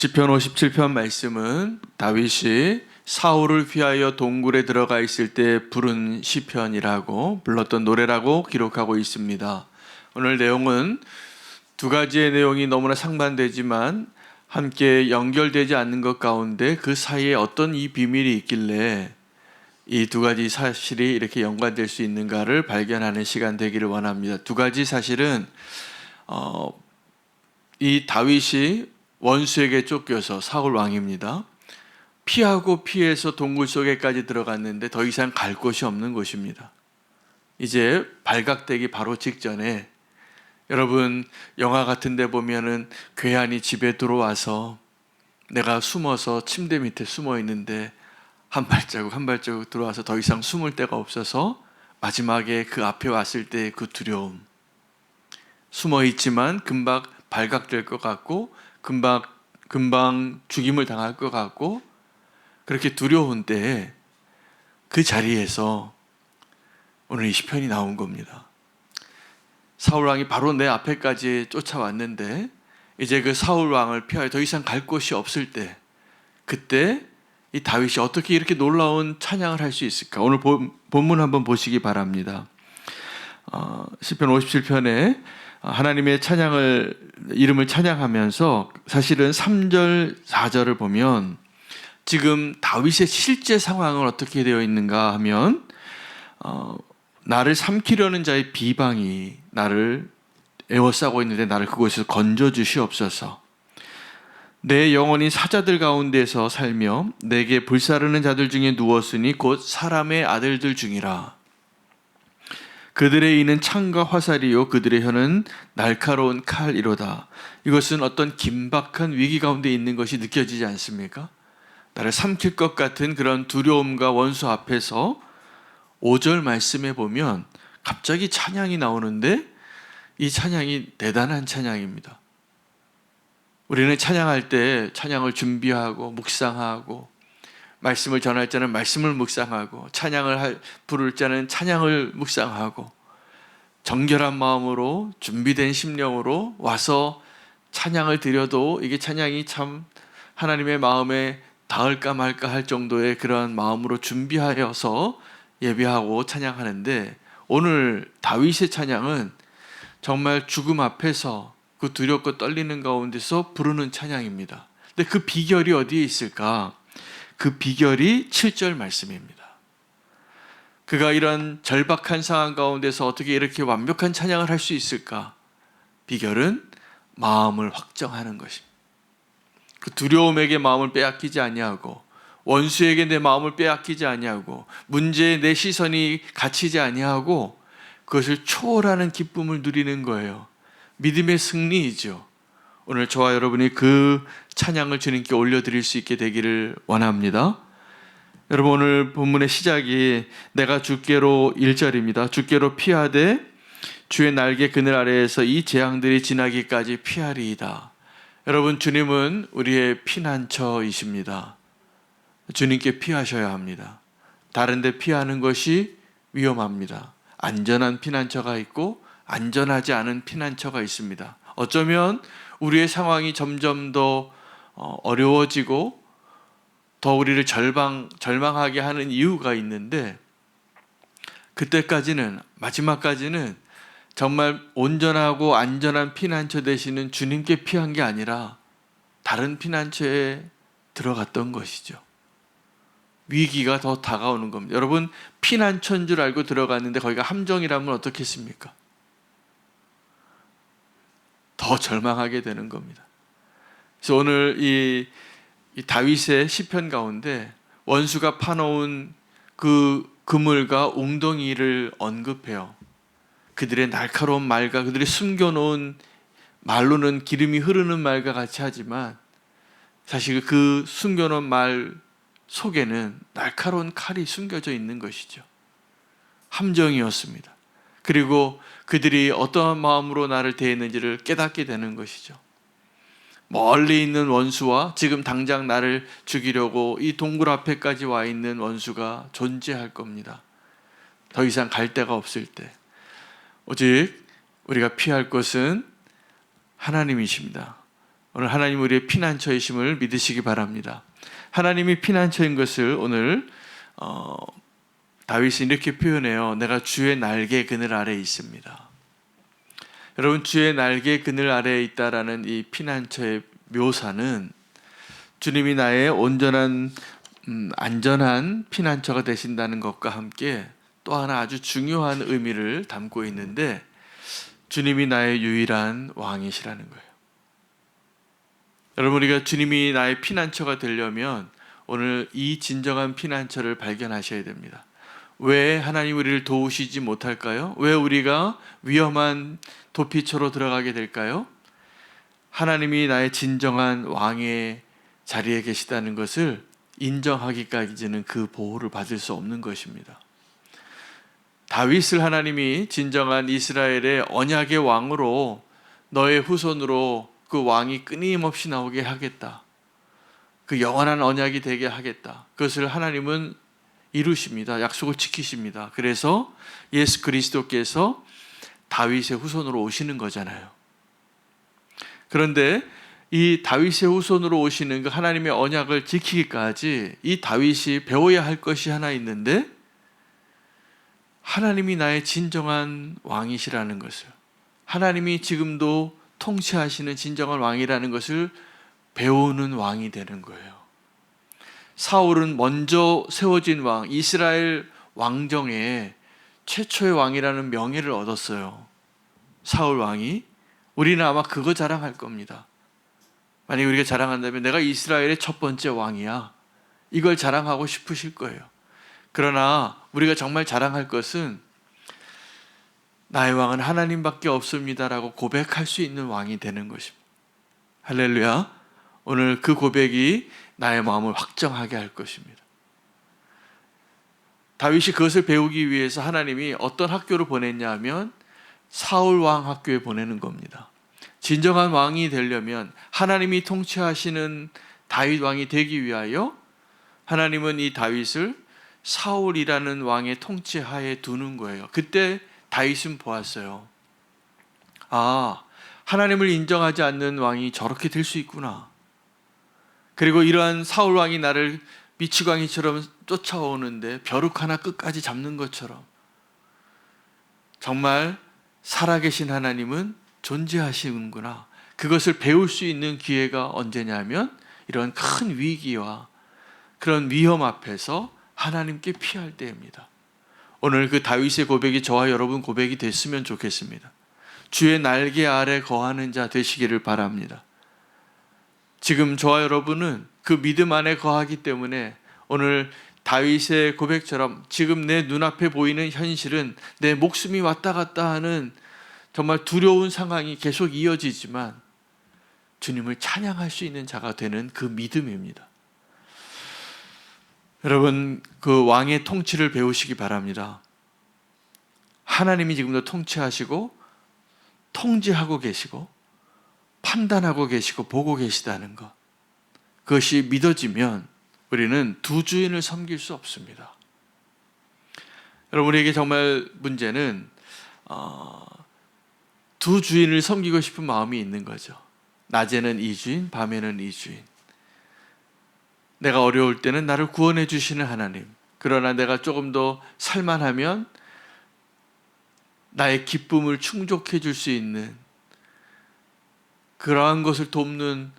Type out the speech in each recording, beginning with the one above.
시편 57편 말씀은 다윗이 사울을 피하여 동굴에 들어가 있을 때 부른 시편이라고 불렀던 노래라고 기록하고 있습니다. 오늘 내용은 두 가지의 내용이 너무나 상반되지만 함께 연결되지 않는 것 가운데 그 사이에 어떤 이 비밀이 있길래 이 두 가지 사실이 이렇게 연관될 수 있는가를 발견하는 시간 되기를 원합니다. 두 가지 사실은 이 다윗이 원수에게 쫓겨서 사울 왕입니다. 피하고 피해서 동굴 속에까지 들어갔는데 더 이상 갈 곳이 없는 곳입니다. 이제 발각되기 바로 직전에 여러분 영화 같은 데 보면은 괴한이 집에 들어와서 내가 숨어서 침대 밑에 숨어 있는데 한 발자국 한 발자국 들어와서 더 이상 숨을 데가 없어서 마지막에 그 앞에 왔을 때 그 두려움, 숨어 있지만 금방 발각될 것 같고 금방 죽임을 당할 것 같고 그렇게 두려운 때에 그 자리에서 오늘 이 시편이 나온 겁니다. 사울 왕이 바로 내 앞에까지 쫓아왔는데 이제 그 사울 왕을 피하여 더 이상 갈 곳이 없을 때, 그때 이 다윗이 어떻게 이렇게 놀라운 찬양을 할 수 있을까? 오늘 본문 한번 보시기 바랍니다. 시편 57편에 하나님의 이름을 찬양하면서 사실은 3절, 4절을 보면 지금 다윗의 실제 상황은 어떻게 되어 있는가 하면 나를 삼키려는 자의 비방이 나를 에워싸고 있는데 나를 그곳에서 건져주시옵소서. 내 영혼이 사자들 가운데서 살며 내게 불사르는 자들 중에 누웠으니 곧 사람의 아들들 중이라. 그들의 이는 창과 화살이요 그들의 혀는 날카로운 칼이로다. 이것은 어떤 긴박한 위기 가운데 있는 것이 느껴지지 않습니까? 나를 삼킬 것 같은 그런 두려움과 원수 앞에서 5절 말씀에 보면 갑자기 찬양이 나오는데 이 찬양이 대단한 찬양입니다. 우리는 찬양할 때 찬양을 준비하고 묵상하고 말씀을 전할 자는 말씀을 묵상하고 부를 자는 찬양을 묵상하고 정결한 마음으로 준비된 심령으로 와서 찬양을 드려도 이게 찬양이 참 하나님의 마음에 닿을까 말까 할 정도의 그런 마음으로 준비하여서 예배하고 찬양하는데 오늘 다윗의 찬양은 정말 죽음 앞에서 그 두렵고 떨리는 가운데서 부르는 찬양입니다. 근데 그 비결이 어디에 있을까? 그 비결이 7절 말씀입니다. 그가 이런 절박한 상황 가운데서 어떻게 이렇게 완벽한 찬양을 할 수 있을까? 비결은 마음을 확정하는 것입니다. 그 두려움에게 마음을 빼앗기지 아니하고 원수에게 내 마음을 빼앗기지 아니하고 문제에 내 시선이 갇히지 아니하고 그것을 초월하는 기쁨을 누리는 거예요. 믿음의 승리이죠. 오늘 저와 여러분이 그 찬양을 주님께 올려드릴 수 있게 되기를 원합니다. 여러분 오늘 본문의 시작이 내가 주께로 1절입니다. 주께로 피하되 주의 날개 그늘 아래에서 이 재앙들이 지나기까지 피하리이다. 여러분 주님은 우리의 피난처이십니다. 주님께 피하셔야 합니다. 다른 데 피하는 것이 위험합니다. 안전한 피난처가 있고 안전하지 않은 피난처가 있습니다. 어쩌면 우리의 상황이 점점 더 어려워지고 더 우리를 절망하게 하는 이유가 있는데 그때까지는 마지막까지는 정말 온전하고 안전한 피난처 되시는 주님께 피한 게 아니라 다른 피난처에 들어갔던 것이죠. 위기가 더 다가오는 겁니다. 여러분 피난처인 줄 알고 들어갔는데 거기가 함정이라면 어떻겠습니까? 더 절망하게 되는 겁니다. 그래서 오늘 이 다윗의 시편 가운데 원수가 파놓은 그 그물과 웅덩이를 언급해요. 그들의 날카로운 말과 그들이 숨겨놓은 말로는 기름이 흐르는 말과 같이 하지만 사실 그 숨겨놓은 말 속에는 날카로운 칼이 숨겨져 있는 것이죠. 함정이었습니다. 그리고 그들이 어떠한 마음으로 나를 대했는지를 깨닫게 되는 것이죠. 멀리 있는 원수와 지금 당장 나를 죽이려고 이 동굴 앞에까지 와 있는 원수가 존재할 겁니다. 더 이상 갈 데가 없을 때 오직 우리가 피할 것은 하나님이십니다. 오늘 하나님 우리의 피난처이심을 믿으시기 바랍니다. 하나님이 피난처인 것을 오늘 다윗이 이렇게 표현해요. 내가 주의 날개 그늘 아래에 있습니다. 여러분, 주의 날개 그늘 아래에 있다라는 이 피난처의 묘사는 주님이 나의 온전한 안전한 피난처가 되신다는 것과 함께 또 하나 아주 중요한 의미를 담고 있는데, 주님이 나의 유일한 왕이시라는 거예요. 여러분, 우리가 주님이 나의 피난처가 되려면 오늘 이 진정한 피난처를 발견하셔야 됩니다. 왜 하나님 우리를 도우시지 못할까요? 왜 우리가 위험한 도피처로 들어가게 될까요? 하나님이 나의 진정한 왕의 자리에 계시다는 것을 인정하기까지는 그 보호를 받을 수 없는 것입니다. 다윗을 하나님이 진정한 이스라엘의 언약의 왕으로, 너의 후손으로 그 왕이 끊임없이 나오게 하겠다, 그 영원한 언약이 되게 하겠다, 그것을 하나님은 이루십니다. 약속을 지키십니다. 그래서 예수 그리스도께서 다윗의 후손으로 오시는 거잖아요. 그런데 이 다윗의 후손으로 오시는 그 하나님의 언약을 지키기까지 이 다윗이 배워야 할 것이 하나 있는데, 하나님이 나의 진정한 왕이시라는 것을, 하나님이 지금도 통치하시는 진정한 왕이라는 것을 배우는 왕이 되는 거예요. 사울은 먼저 세워진 왕, 이스라엘 왕정의 최초의 왕이라는 명예를 얻었어요. 사울 왕이. 우리는 아마 그거 자랑할 겁니다. 만약에 우리가 자랑한다면 내가 이스라엘의 첫 번째 왕이야, 이걸 자랑하고 싶으실 거예요. 그러나 우리가 정말 자랑할 것은 나의 왕은 하나님밖에 없습니다라고 고백할 수 있는 왕이 되는 것입니다. 할렐루야. 오늘 그 고백이 나의 마음을 확정하게 할 것입니다. 다윗이 그것을 배우기 위해서 하나님이 어떤 학교를 보냈냐 하면 사울 왕 학교에 보내는 겁니다. 진정한 왕이 되려면, 하나님이 통치하시는 다윗 왕이 되기 위하여 하나님은 이 다윗을 사울이라는 왕의 통치하에 두는 거예요. 그때 다윗은 보았어요. 아, 하나님을 인정하지 않는 왕이 저렇게 될 수 있구나. 그리고 이러한 사울 왕이 나를 미치광이처럼 쫓아오는데 벼룩 하나 끝까지 잡는 것처럼 정말 살아계신 하나님은 존재하시는구나. 그것을 배울 수 있는 기회가 언제냐면 이런 큰 위기와 그런 위험 앞에서 하나님께 피할 때입니다. 오늘 그 다윗의 고백이 저와 여러분 고백이 됐으면 좋겠습니다. 주의 날개 아래 거하는 자 되시기를 바랍니다. 지금 저와 여러분은 그 믿음 안에 거하기 때문에 오늘 다윗의 고백처럼 지금 내 눈앞에 보이는 현실은 내 목숨이 왔다 갔다 하는 정말 두려운 상황이 계속 이어지지만 주님을 찬양할 수 있는 자가 되는 그 믿음입니다. 여러분, 그 왕의 통치를 배우시기 바랍니다. 하나님이 지금도 통치하시고 통제하고 계시고 판단하고 계시고 보고 계시다는 것, 그것이 믿어지면 우리는 두 주인을 섬길 수 없습니다. 여러분, 우리에게 정말 문제는 두 주인을 섬기고 싶은 마음이 있는 거죠. 낮에는 이 주인, 밤에는 이 주인. 내가 어려울 때는 나를 구원해 주시는 하나님, 그러나 내가 조금 더 살만하면 나의 기쁨을 충족해 줄 수 있는 그러한 것을 돕는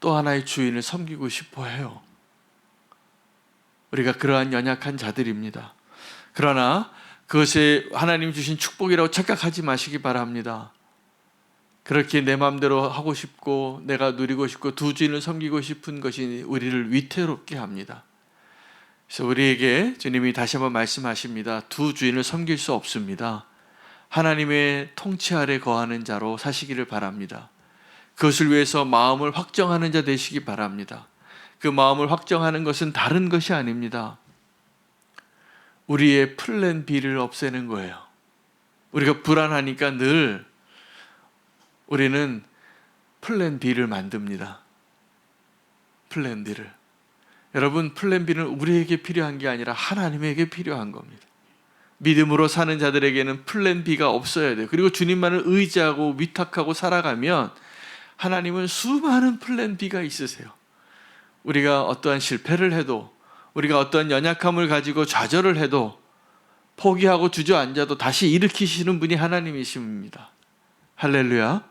또 하나의 주인을 섬기고 싶어 해요. 우리가 그러한 연약한 자들입니다. 그러나 그것이 하나님 주신 축복이라고 착각하지 마시기 바랍니다. 그렇게 내 마음대로 하고 싶고 내가 누리고 싶고 두 주인을 섬기고 싶은 것이 우리를 위태롭게 합니다. 그래서 우리에게 주님이 다시 한번 말씀하십니다. 두 주인을 섬길 수 없습니다. 하나님의 통치 아래 거하는 자로 사시기를 바랍니다. 그것을 위해서 마음을 확정하는 자 되시기 바랍니다. 그 마음을 확정하는 것은 다른 것이 아닙니다. 우리의 플랜 B를 없애는 거예요. 우리가 불안하니까 늘 우리는 플랜 B를 만듭니다. 플랜 B를. 여러분, 플랜 B는 우리에게 필요한 게 아니라 하나님에게 필요한 겁니다. 믿음으로 사는 자들에게는 플랜 B가 없어야 돼요. 그리고 주님만을 의지하고 위탁하고 살아가면 하나님은 수많은 플랜 B가 있으세요. 우리가 어떠한 실패를 해도, 우리가 어떠한 연약함을 가지고 좌절을 해도, 포기하고 주저앉아도 다시 일으키시는 분이 하나님이십니다. 할렐루야.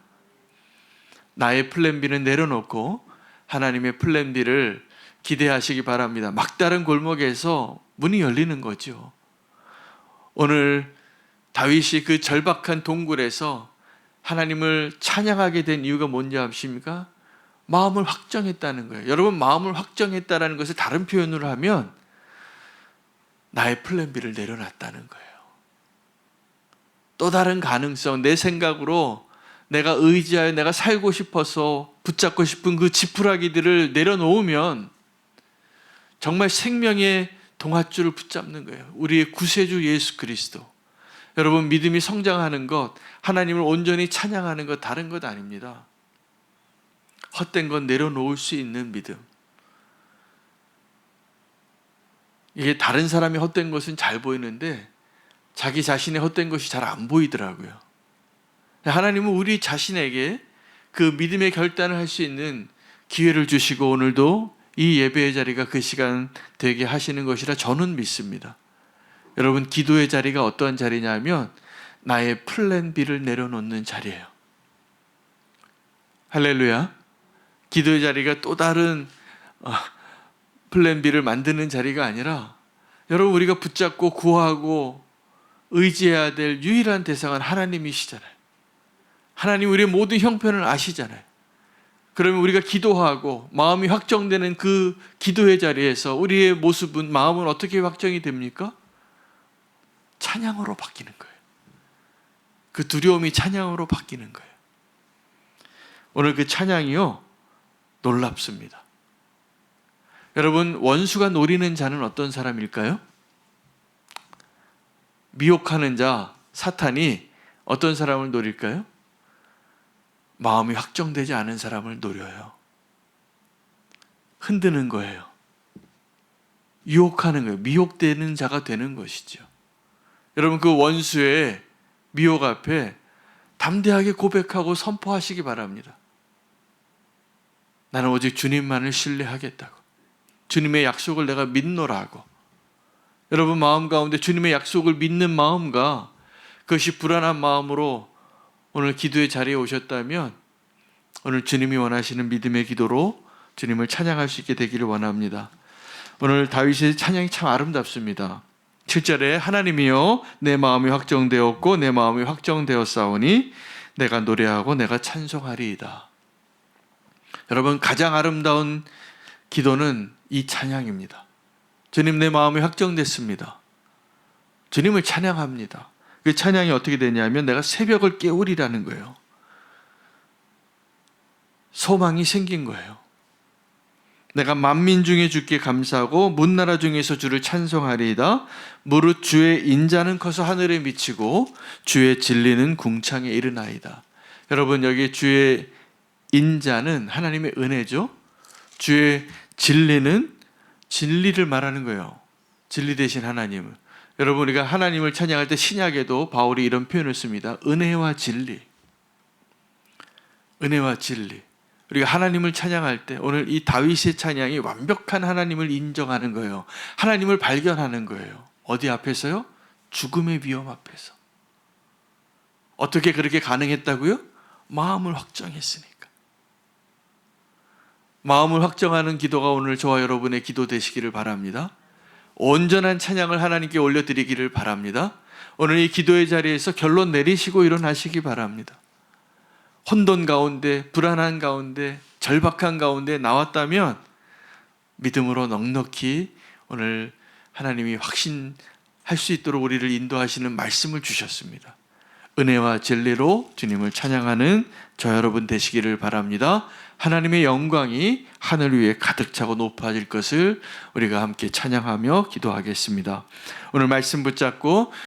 나의 플랜 B는 내려놓고 하나님의 플랜 B를 기대하시기 바랍니다. 막다른 골목에서 문이 열리는 거죠. 오늘 다윗이 그 절박한 동굴에서 하나님을 찬양하게 된 이유가 뭔지 아십니까? 마음을 확정했다는 거예요. 여러분, 마음을 확정했다는 것을 다른 표현으로 하면 나의 플랜 B를 내려놨다는 거예요. 또 다른 가능성, 내 생각으로 내가 의지하여 내가 살고 싶어서 붙잡고 싶은 그 지푸라기들을 내려놓으면 정말 생명의 동아줄을 붙잡는 거예요. 우리의 구세주 예수 그리스도. 여러분, 믿음이 성장하는 것, 하나님을 온전히 찬양하는 것, 다른 것 아닙니다. 헛된 건 내려놓을 수 있는 믿음. 이게 다른 사람이 헛된 것은 잘 보이는데 자기 자신의 헛된 것이 잘 안 보이더라고요. 하나님은 우리 자신에게 그 믿음의 결단을 할 수 있는 기회를 주시고 오늘도 이 예배의 자리가 그 시간 되게 하시는 것이라 저는 믿습니다. 여러분, 기도의 자리가 어떠한 자리냐면 나의 플랜 B를 내려놓는 자리예요. 할렐루야. 기도의 자리가 또 다른 플랜 B를 만드는 자리가 아니라 여러분, 우리가 붙잡고 구하고 의지해야 될 유일한 대상은 하나님이시잖아요. 하나님 우리의 모든 형편을 아시잖아요. 그러면 우리가 기도하고 마음이 확정되는 그 기도의 자리에서 우리의 모습은, 마음은 어떻게 확정이 됩니까? 찬양으로 바뀌는 거예요. 그 두려움이 찬양으로 바뀌는 거예요. 오늘 그 찬양이요, 놀랍습니다. 여러분, 원수가 노리는 자는 어떤 사람일까요? 미혹하는 자, 사탄이 어떤 사람을 노릴까요? 마음이 확정되지 않은 사람을 노려요. 흔드는 거예요. 유혹하는 거예요. 미혹되는 자가 되는 것이죠. 여러분, 그 원수의 미혹 앞에 담대하게 고백하고 선포하시기 바랍니다. 나는 오직 주님만을 신뢰하겠다고. 주님의 약속을 내가 믿노라고. 여러분, 마음 가운데 주님의 약속을 믿는 마음과 그것이 불안한 마음으로 오늘 기도의 자리에 오셨다면 오늘 주님이 원하시는 믿음의 기도로 주님을 찬양할 수 있게 되기를 원합니다. 오늘 다윗의 찬양이 참 아름답습니다. 7절에 하나님이여 내 마음이 확정되었고 내 마음이 확정되었사오니 내가 노래하고 내가 찬송하리이다. 여러분, 가장 아름다운 기도는 이 찬양입니다. 주님, 내 마음이 확정됐습니다. 주님을 찬양합니다. 그 찬양이 어떻게 되냐면 내가 새벽을 깨우리라는 거예요. 소망이 생긴 거예요. 내가 만민 중에 주께 감사하고 문나라 중에서 주를 찬송하리이다. 무릇 주의 인자는 커서 하늘에 미치고 주의 진리는 궁창에 이르나이다. 여러분, 여기 주의 인자는 하나님의 은혜죠. 주의 진리는 진리를 말하는 거예요. 진리 되신 하나님을. 여러분, 우리가 하나님을 찬양할 때 신약에도 바울이 이런 표현을 씁니다. 은혜와 진리. 은혜와 진리. 우리가 하나님을 찬양할 때 오늘 이 다윗의 찬양이 완벽한 하나님을 인정하는 거예요. 하나님을 발견하는 거예요. 어디 앞에서요? 죽음의 위험 앞에서. 어떻게 그렇게 가능했다고요? 마음을 확정했으니까. 마음을 확정하는 기도가 오늘 저와 여러분의 기도 되시기를 바랍니다. 온전한 찬양을 하나님께 올려드리기를 바랍니다. 오늘 이 기도의 자리에서 결론 내리시고 일어나시기 바랍니다. 혼돈 가운데, 불안한 가운데, 절박한 가운데 나왔다면 믿음으로 넉넉히 오늘 하나님이 확신할 수 있도록 우리를 인도하시는 말씀을 주셨습니다. 은혜와 진리로 주님을 찬양하는 저 여러분 되시기를 바랍니다. 하나님의 영광이 하늘 위에 가득 차고 높아질 것을 우리가 함께 찬양하며 기도하겠습니다. 오늘 말씀 붙잡고